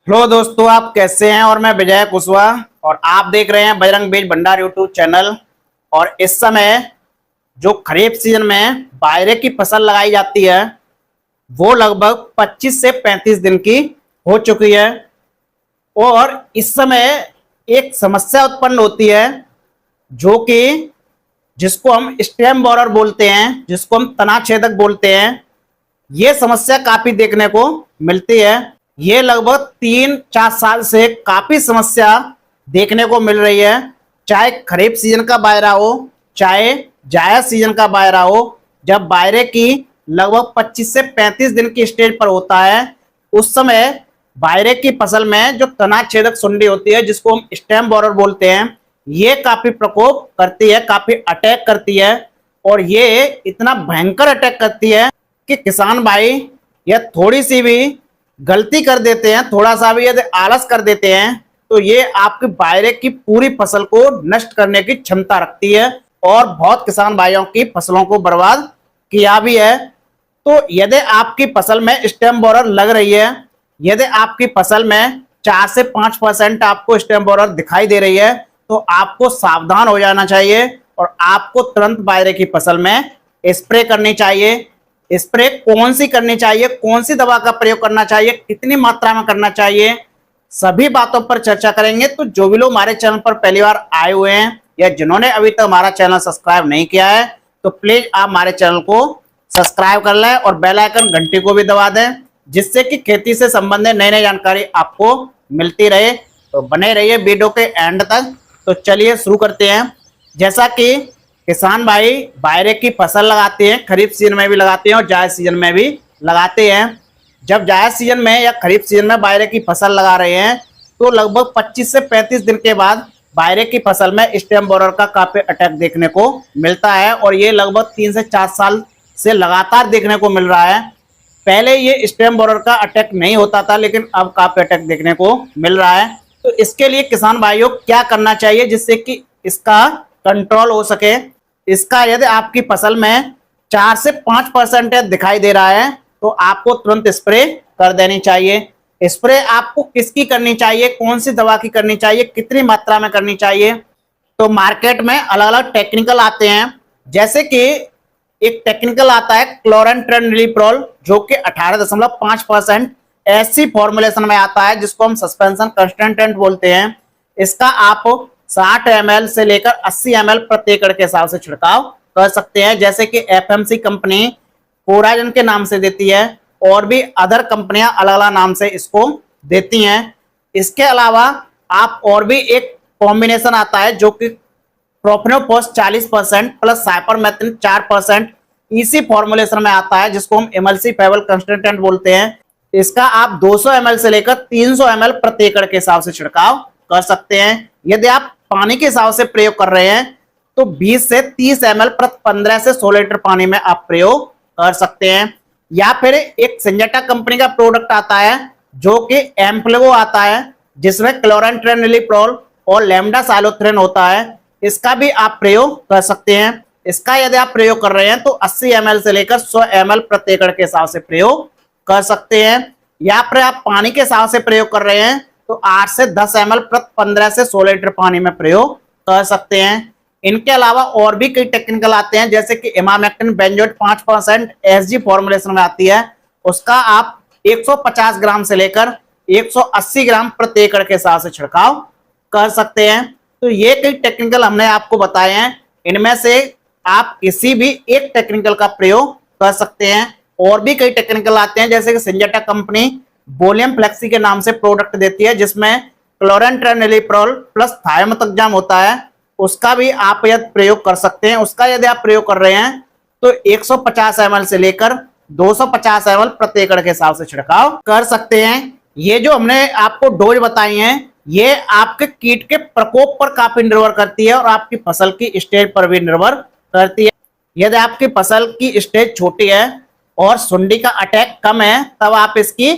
Hello दोस्तों, आप कैसे हैं। और मैं विजय कुशवाहा और आप देख रहे हैं बजरंग बीज भंडार यूट्यूब चैनल। और इस समय जो खरीफ सीजन में बाजरे की फसल लगाई जाती है वो लगभग 25 से 35 दिन की हो चुकी है। और इस समय एक समस्या उत्पन्न होती है जो कि जिसको हम स्टेम बोरर बोलते हैं, जिसको हम तना छेदक बोलते हैं। ये समस्या काफी देखने को मिलती है। ये लगभग 3-4 साल से काफी समस्या देखने को मिल रही है। चाहे खरीफ सीजन का बाजरा हो, चाहे जायद सीजन का बाजरा हो, जब बाजरे की लगभग 25 से 35 दिन की स्टेज पर होता है उस समय बाजरे की फसल में जो तना छेदक सुंडी होती है, जिसको हम स्टेम बोरर बोलते हैं, ये काफी प्रकोप करती है, काफी अटैक करती है। और ये इतना भयंकर अटैक करती है कि किसान भाई या थोड़ी सी भी गलती कर देते हैं, थोड़ा सा भी यदि आलस कर देते हैं तो ये आपके बाजरे की पूरी फसल को नष्ट करने की क्षमता रखती है और बहुत किसान भाइयों की फसलों को बर्बाद किया भी है। तो यदि आपकी फसल में स्टेम बोरर लग रही है, यदि आपकी फसल में 4 से 5% आपको स्टेम बोरर दिखाई दे रही है तो आपको सावधान हो जाना चाहिए और आपको तुरंत बाजरे की फसल में स्प्रे करनी चाहिए। स्प्रे कौन सी करनी चाहिए, कौन सी दवा का प्रयोग करना चाहिए, कितनी मात्रा में करना चाहिए, सभी बातों पर चर्चा करेंगे। तो जो भी लोग हमारे चैनल पर पहली बार आए हुए हैं या जिन्होंने अभी तक हमारा चैनल सब्सक्राइब नहीं किया है तो प्लीज आप हमारे चैनल को सब्सक्राइब कर लें और बेल आइकन घंटी को भी दबा दें, जिससे कि खेती से संबंधित नई नई जानकारी आपको मिलती रहे। तो बने रहिए वीडियो के एंड तक। तो चलिए शुरू करते हैं। जैसा कि किसान भाई बाजरे की फसल लगाते हैं, खरीफ सीजन में भी लगाते हैं और जायद सीजन में भी लगाते हैं। जब जायद सीजन में या खरीफ सीजन में बाजरे की फसल लगा रहे हैं तो लगभग 25 से 35 दिन के बाद बाजरे की फसल में स्टेम बोरर का काफी अटैक देखने को मिलता है। और ये लगभग 3 से 4 साल से लगातार देखने को मिल रहा है। पहले ये स्टेम बोरर का अटैक नहीं होता था, लेकिन अब काफी अटैक देखने को मिल रहा है। तो इसके लिए किसान भाइयों क्या करना चाहिए जिससे कि इसका कंट्रोल हो सके। इसका यदि आपकी फसल में 4 से 5% दिखाई दे रहा है तो आपको तुरंत स्प्रे कर देनी चाहिए। स्प्रे आपको किसकी करनी चाहिए, कौन सी दवा की करनी चाहिए, कितनी मात्रा में करनी चाहिए, तो मार्केट में अलग अलग टेक्निकल आते हैं। जैसे कि एक टेक्निकल आता है क्लोरेंट्रेनिलीप्रोल, जो कि 18.5% ऐसी फॉर्मुलेशन में आता है जिसको हम सस्पेंशन कंसंट्रेंट बोलते हैं। इसका आप 60 ml से लेकर 80 ml प्रति एकड़ के हिसाब से छिड़काव कर सकते हैं। जैसे कि एफएमसी कंपनी कोराजन के नाम से देती है और भी अदर कंपनियां अलग अलग नाम से इसको देती हैं। इसके अलावा आप और भी एक कॉम्बिनेशन आता है जो कि प्रोफेनोफॉस 40% प्लस साइपरमेथ्रिन 4% इसी फॉर्मुलेशन में आता है, जिसको हम इमल्सिफाइबल कंसंट्रेंट बोलते हैं। इसका आप 200 ml से लेकर 300 ml प्रति एकड़ के हिसाब से छिड़काव कर सकते हैं। यदि आप पानी के हिसाब से प्रयोग कर रहे हैं तो 20 से 30 ml प्रति 15 से 16 लीटर पानी में आप प्रयोग कर सकते हैं। या फिर एक सिंजेंटा कंपनी का प्रोडक्ट आता है जो कि एम्प्लेवो आता है, जिसमें क्लोरेंट्रेनिलीप्रोल और लैम्डासाइलोथ्रिन होता है। इसका भी आप प्रयोग कर सकते हैं। इसका यदि आप प्रयोग कर रहे हैं तो 80 ml से लेकर 100 ml प्रति एकड़ के हिसाब से प्रयोग कर सकते हैं। या फिर आप पानी के हिसाब से प्रयोग कर रहे हैं तो 8 से 10 ml प्रति 15 से 16 लीटर पानी में प्रयोग कर सकते हैं। इनके अलावा और भी कई टेक्निकल आते हैं, जैसे कि इमामेक्टिन बेंजोएट 5% एसजी फॉर्मुलेशन में आती है। उसका आप 150 ग्राम से लेकर 180 ग्राम प्रति एकड़ के हिसाब से छिड़काव कर सकते हैं। तो ये कई टेक्निकल हमने आपको बताए हैं, इनमें से आप किसी भी एक टेक्निकल का प्रयोग कर सकते हैं। और भी कई टेक्निकल आते हैं, जैसे कि सिंजेंटा कंपनी वोलियम फ्लेक्सी के नाम से प्रोडक्ट देती है, जिसमें क्लोरेंट्रेनिलीप्रोल प्लस थायोमेथाक्साम होता है। उसका भी आप यदि प्रयोग कर सकते हैं। उसका यदि आप प्रयोग कर रहे हैं तो 150 ml से लेकर 250 ml प्रति एकड़ के हिसाब से छिड़काव कर सकते हैं। ये जो हमने आपको डोज बताई हैं ये आपके कीट के प्रकोप पर काफी निर्भर करती है और आपकी फसल की स्टेज पर भी निर्भर करती है। यदि आपकी फसल की स्टेज छोटी है और सुंडी का अटैक कम है तब आप इसकी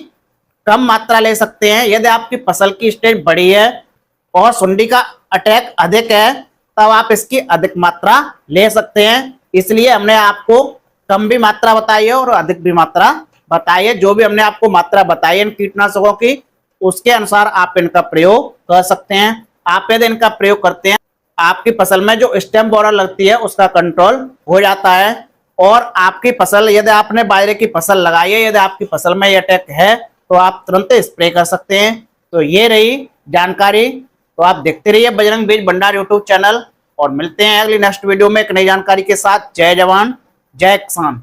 कम मात्रा ले सकते हैं। यदि आपकी फसल की स्टेज बड़ी है और सुंडी का अटैक अधिक है तब आप इसकी अधिक मात्रा ले सकते हैं। इसलिए हमने आपको कम भी मात्रा बताई है और अधिक भी मात्रा बताई है। जो भी हमने आपको मात्रा बताई है कीटनाशकों की उसके अनुसार आप इनका प्रयोग कर सकते हैं। आप यदि इनका प्रयोग करते हैं, आपकी फसल में जो स्टेम बोरर लगती है उसका कंट्रोल हो जाता है। और आपकी फसल, यदि आपने बाजरे की फसल लगाई है, यदि आपकी फसल में ये अटैक है तो आप तुरंत स्प्रे कर सकते हैं। तो ये रही जानकारी। तो आप देखते रहिए बजरंग बीज भंडार यूट्यूब चैनल और मिलते हैं अगली नेक्स्ट वीडियो में एक नई जानकारी के साथ। जय जवान जय किसान।